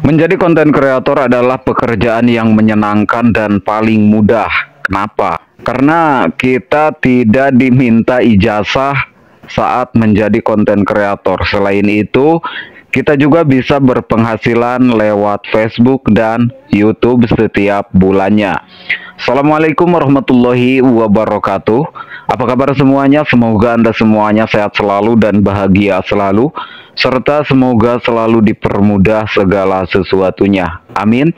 Menjadi konten kreator adalah pekerjaan yang menyenangkan dan paling mudah. Kenapa? Karena kita tidak diminta ijazah saat menjadi konten kreator. Selain itu, kita juga bisa berpenghasilan lewat Facebook dan YouTube setiap bulannya. Assalamualaikum warahmatullahi wabarakatuh. Apa kabar semuanya? Semoga Anda semuanya sehat selalu dan bahagia selalu, serta semoga selalu dipermudah segala sesuatunya. Amin.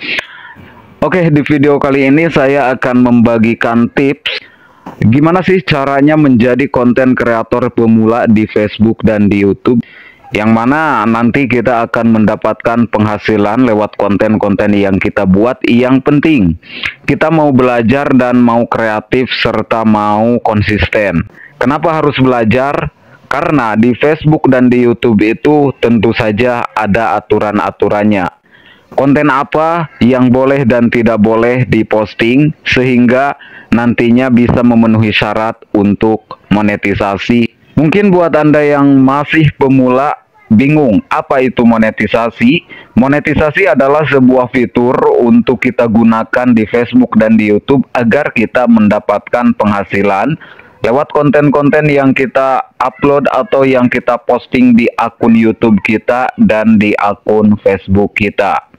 Oke, di video kali ini saya akan membagikan tips gimana sih caranya menjadi konten kreator pemula di Facebook dan di YouTube, yang mana nanti kita akan mendapatkan penghasilan lewat konten-konten yang kita buat. Yang penting kita mau belajar dan mau kreatif serta mau konsisten. Kenapa harus belajar? Karena di Facebook dan di YouTube itu tentu saja ada aturan-aturannya. Konten apa yang boleh dan tidak boleh diposting sehingga nantinya bisa memenuhi syarat untuk monetisasi. Mungkin buat Anda yang masih pemula bingung apa itu monetisasi. Monetisasi adalah sebuah fitur untuk kita gunakan di Facebook dan di YouTube agar kita mendapatkan penghasilan lewat konten-konten yang kita upload atau yang kita posting di akun YouTube kita dan di akun Facebook kita.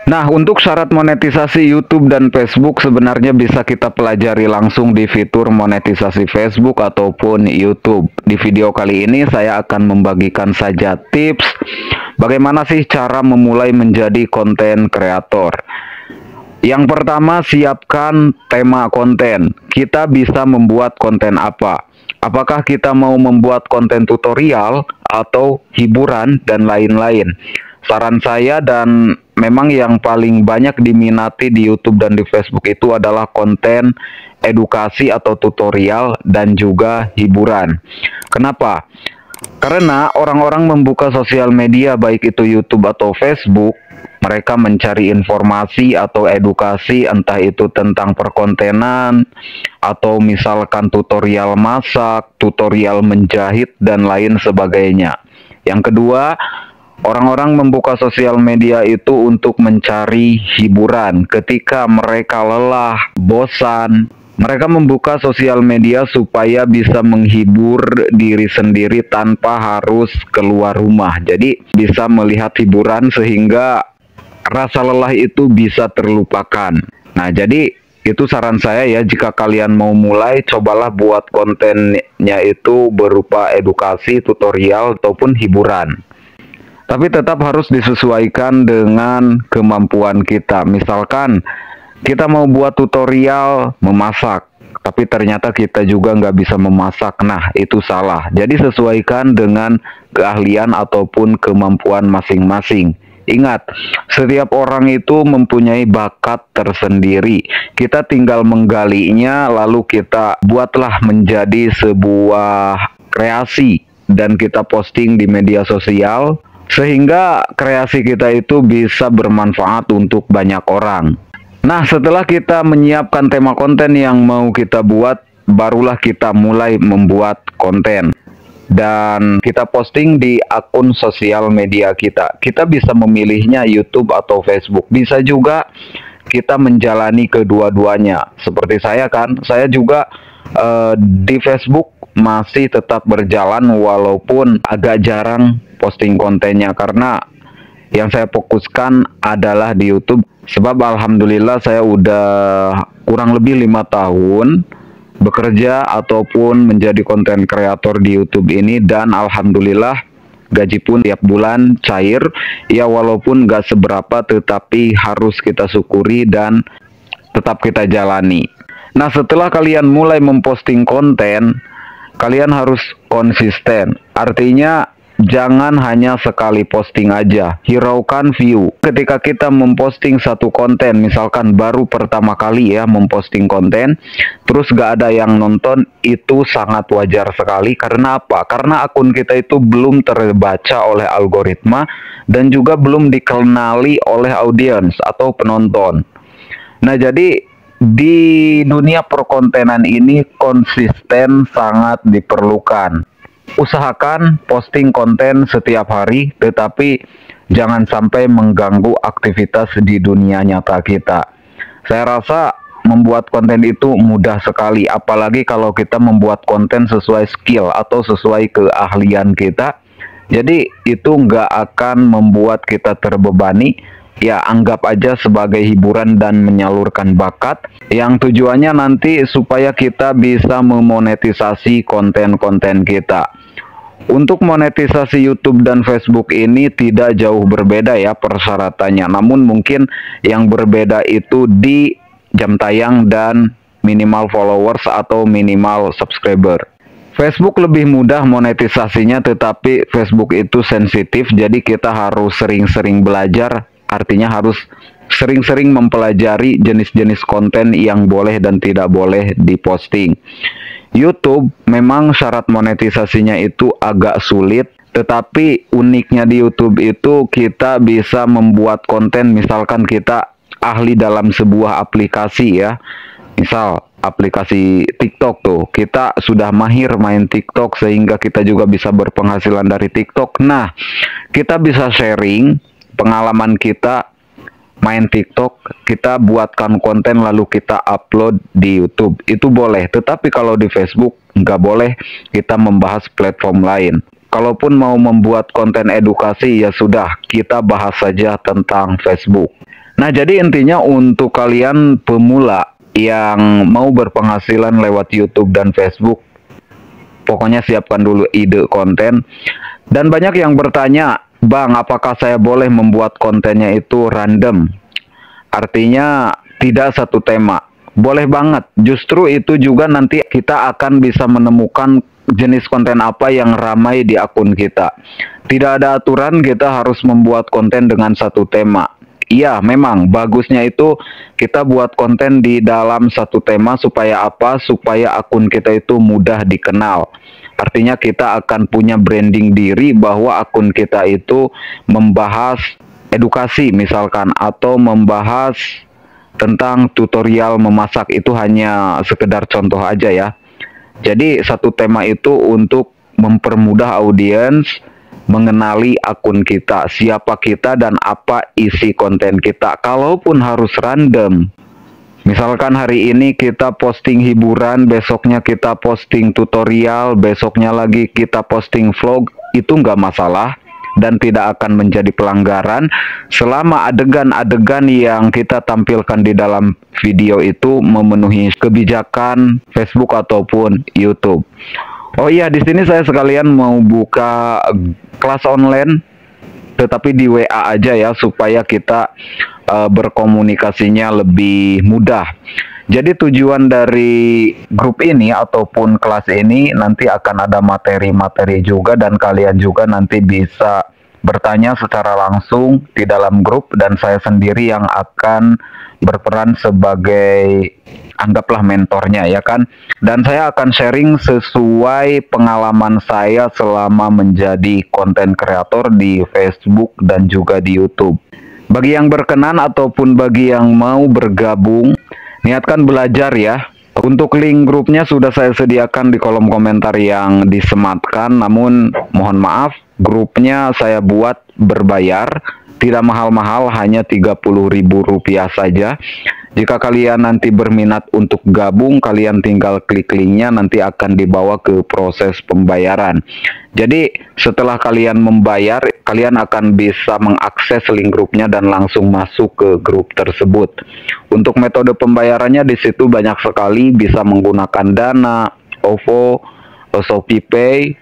Nah, untuk syarat monetisasi YouTube dan Facebook sebenarnya bisa kita pelajari langsung di fitur monetisasi Facebook ataupun YouTube. Di video kali ini saya akan membagikan saja tips bagaimana sih cara memulai menjadi konten kreator. Yang pertama, siapkan tema konten. Kita bisa membuat konten apa? Apakah kita mau membuat konten tutorial atau hiburan dan lain-lain? Saran saya dan memang yang paling banyak diminati di YouTube dan di Facebook itu adalah konten edukasi atau tutorial dan juga hiburan. Kenapa? Karena orang-orang membuka sosial media baik itu YouTube atau Facebook, mereka mencari informasi atau edukasi, entah itu tentang perkontenan atau misalkan tutorial masak, tutorial menjahit dan lain sebagainya. Yang kedua, orang-orang membuka sosial media itu untuk mencari hiburan. Ketika mereka lelah, bosan, mereka membuka sosial media supaya bisa menghibur diri sendiri tanpa harus keluar rumah. Jadi bisa melihat hiburan sehingga rasa lelah itu bisa terlupakan. Nah, jadi itu saran saya ya, jika kalian mau mulai, cobalah buat kontennya itu berupa edukasi, tutorial, ataupun hiburan. Tapi tetap harus disesuaikan dengan kemampuan kita. Misalkan kita mau buat tutorial memasak, tapi ternyata kita juga nggak bisa memasak. Nah, itu salah. Jadi sesuaikan dengan keahlian ataupun kemampuan masing-masing. Ingat, setiap orang itu mempunyai bakat tersendiri. Kita tinggal menggalinya, lalu kita buatlah menjadi sebuah kreasi dan kita posting di media sosial, sehingga kreasi kita itu bisa bermanfaat untuk banyak orang. Nah, setelah kita menyiapkan tema konten yang mau kita buat, barulah kita mulai membuat konten dan kita posting di akun sosial media kita. Kita bisa memilihnya YouTube atau Facebook. Bisa juga kita menjalani kedua-duanya. Seperti saya kan, saya juga di Facebook masih tetap berjalan walaupun agak jarang posting kontennya, karena yang saya fokuskan adalah di YouTube. Sebab alhamdulillah saya udah kurang lebih 5 tahun bekerja ataupun menjadi konten kreator di YouTube ini, dan alhamdulillah gaji pun tiap bulan cair. Ya walaupun gak seberapa, tetapi harus kita syukuri dan tetap kita jalani. Nah, setelah kalian mulai memposting konten, kalian harus konsisten. Artinya jangan hanya sekali posting aja, hiraukan view. Ketika kita memposting satu konten, misalkan baru pertama kali ya memposting konten, terus gak ada yang nonton, itu sangat wajar sekali. Karena apa? Karena akun kita itu belum terbaca oleh algoritma dan juga belum dikenali oleh audiens atau penonton. Nah, jadi di dunia perkontenan ini konsisten sangat diperlukan. Usahakan posting konten setiap hari, tetapi jangan sampai mengganggu aktivitas di dunia nyata kita. Saya rasa membuat konten itu mudah sekali, apalagi kalau kita membuat konten sesuai skill atau sesuai keahlian kita. Jadi itu nggak akan membuat kita terbebani. Ya, anggap aja sebagai hiburan dan menyalurkan bakat yang tujuannya nanti supaya kita bisa memonetisasi konten-konten kita. Untuk monetisasi YouTube dan Facebook ini tidak jauh berbeda ya persyaratannya. Namun mungkin yang berbeda itu di jam tayang dan minimal followers atau minimal subscriber. Facebook lebih mudah monetisasinya, tetapi Facebook itu sensitif, jadi kita harus sering-sering belajar. Artinya harus sering-sering mempelajari jenis-jenis konten yang boleh dan tidak boleh diposting. YouTube memang syarat monetisasinya itu agak sulit, tetapi uniknya di YouTube itu kita bisa membuat konten, misalkan kita ahli dalam sebuah aplikasi ya. Misal aplikasi TikTok tuh, kita sudah mahir main TikTok sehingga kita juga bisa berpenghasilan dari TikTok. Nah, kita bisa sharing pengalaman kita main TikTok, kita buatkan konten lalu kita upload di YouTube, itu boleh. Tetapi kalau di Facebook nggak boleh kita membahas platform lain. Kalaupun mau membuat konten edukasi, ya sudah, kita bahas saja tentang Facebook. Nah, jadi intinya untuk kalian pemula yang mau berpenghasilan lewat YouTube dan Facebook, pokoknya siapkan dulu ide konten. Dan banyak yang bertanya, Bang, apakah saya boleh membuat kontennya itu random? Artinya tidak satu tema. Boleh banget. Justru itu juga nanti kita akan bisa menemukan jenis konten apa yang ramai di akun kita. Tidak ada aturan kita harus membuat konten dengan satu tema. Iya, memang bagusnya itu kita buat konten di dalam satu tema supaya apa? Supaya akun kita itu mudah dikenal. Artinya kita akan punya branding diri bahwa akun kita itu membahas edukasi misalkan, atau membahas tentang tutorial memasak. Itu hanya sekedar contoh aja ya. Jadi satu tema itu untuk mempermudah audiens mengenali akun kita, siapa kita dan apa isi konten kita. Kalaupun harus random, misalkan hari ini kita posting hiburan, besoknya kita posting tutorial, besoknya lagi kita posting vlog, itu nggak masalah dan tidak akan menjadi pelanggaran selama adegan-adegan yang kita tampilkan di dalam video itu memenuhi kebijakan Facebook ataupun YouTube. Oh iya, di sini saya sekalian mau buka kelas online, tetapi di WA aja ya, supaya kita berkomunikasinya lebih mudah. Jadi tujuan dari grup ini ataupun kelas ini nanti akan ada materi-materi juga, dan kalian juga nanti bisa bertanya secara langsung di dalam grup, dan saya sendiri yang akan berperan sebagai anggaplah mentornya ya kan. Dan saya akan sharing sesuai pengalaman saya selama menjadi konten kreator di Facebook dan juga di YouTube. Bagi yang berkenan ataupun bagi yang mau bergabung, niatkan belajar ya. Untuk link grupnya sudah saya sediakan di kolom komentar yang disematkan. Namun mohon maaf, grupnya saya buat berbayar. Tidak mahal-mahal, hanya Rp30.000 saja. Jika kalian nanti berminat untuk gabung, kalian tinggal klik linknya, nanti akan dibawa ke proses pembayaran. Jadi setelah kalian membayar, kalian akan bisa mengakses link grupnya dan langsung masuk ke grup tersebut. Untuk metode pembayarannya di situ banyak sekali, bisa menggunakan Dana, OVO, Shopee Pay,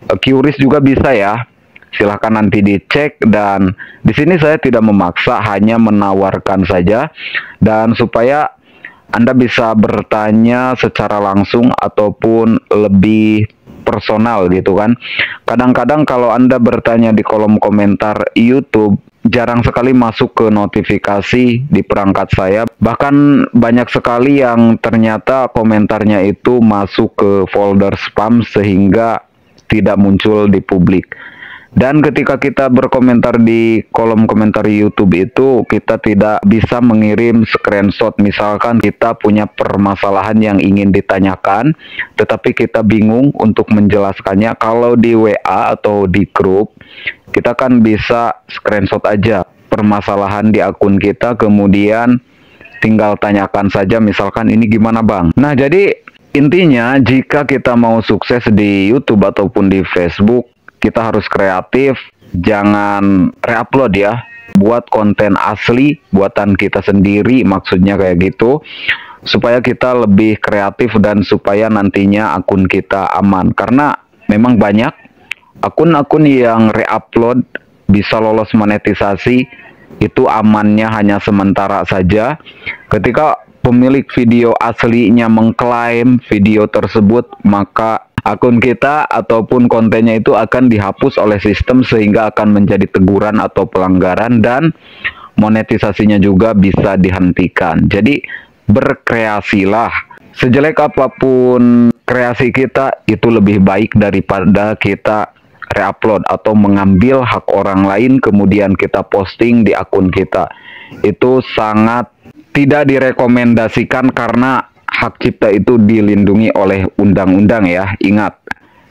QRIS juga bisa ya. Silahkan nanti dicek, dan di sini saya tidak memaksa, hanya menawarkan saja, dan supaya Anda bisa bertanya secara langsung ataupun lebih personal gitu kan. Kadang-kadang kalau Anda bertanya di kolom komentar YouTube, jarang sekali masuk ke notifikasi di perangkat saya. Bahkan banyak sekali yang ternyata komentarnya itu masuk ke folder spam sehingga tidak muncul di publik. Dan ketika kita berkomentar di kolom komentar YouTube itu, kita tidak bisa mengirim screenshot. Misalkan kita punya permasalahan yang ingin ditanyakan, tetapi kita bingung untuk menjelaskannya. Kalau di WA atau di grup, kita kan bisa screenshot aja permasalahan di akun kita, kemudian tinggal tanyakan saja, misalkan ini gimana bang. Nah, jadi intinya jika kita mau sukses di YouTube ataupun di Facebook, kita harus kreatif, jangan reupload ya. Buat konten asli, buatan kita sendiri, maksudnya kayak gitu. Supaya kita lebih kreatif dan supaya nantinya akun kita aman. Karena memang banyak akun-akun yang reupload bisa lolos monetisasi, itu amannya hanya sementara saja. Ketika pemilik video aslinya mengklaim video tersebut, maka akun kita ataupun kontennya itu akan dihapus oleh sistem sehingga akan menjadi teguran atau pelanggaran dan monetisasinya juga bisa dihentikan. Jadi berkreasilah. Sejelek apapun kreasi kita, itu lebih baik daripada kita reupload atau mengambil hak orang lain kemudian kita posting di akun kita. Itu sangat tidak direkomendasikan karena hak cipta itu dilindungi oleh undang-undang ya, ingat.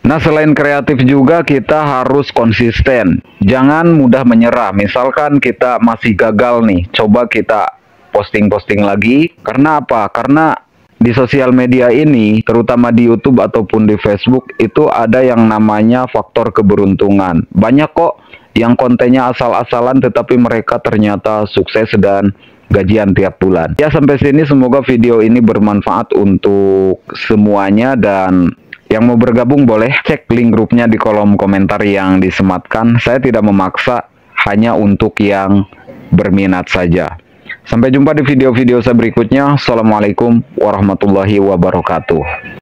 Nah, selain kreatif juga kita harus konsisten. Jangan mudah menyerah. Misalkan kita masih gagal nih, coba kita posting-posting lagi. Karena apa? Karena di sosial media ini, terutama di YouTube ataupun di Facebook, itu ada yang namanya faktor keberuntungan. Banyak kok yang kontennya asal-asalan tetapi mereka ternyata sukses dan gajian tiap bulan. Ya, sampai sini semoga video ini bermanfaat untuk semuanya, dan yang mau bergabung boleh cek link grupnya di kolom komentar yang disematkan. Saya tidak memaksa, hanya untuk yang berminat saja. Sampai jumpa di video-video saya berikutnya. Assalamualaikum warahmatullahi wabarakatuh.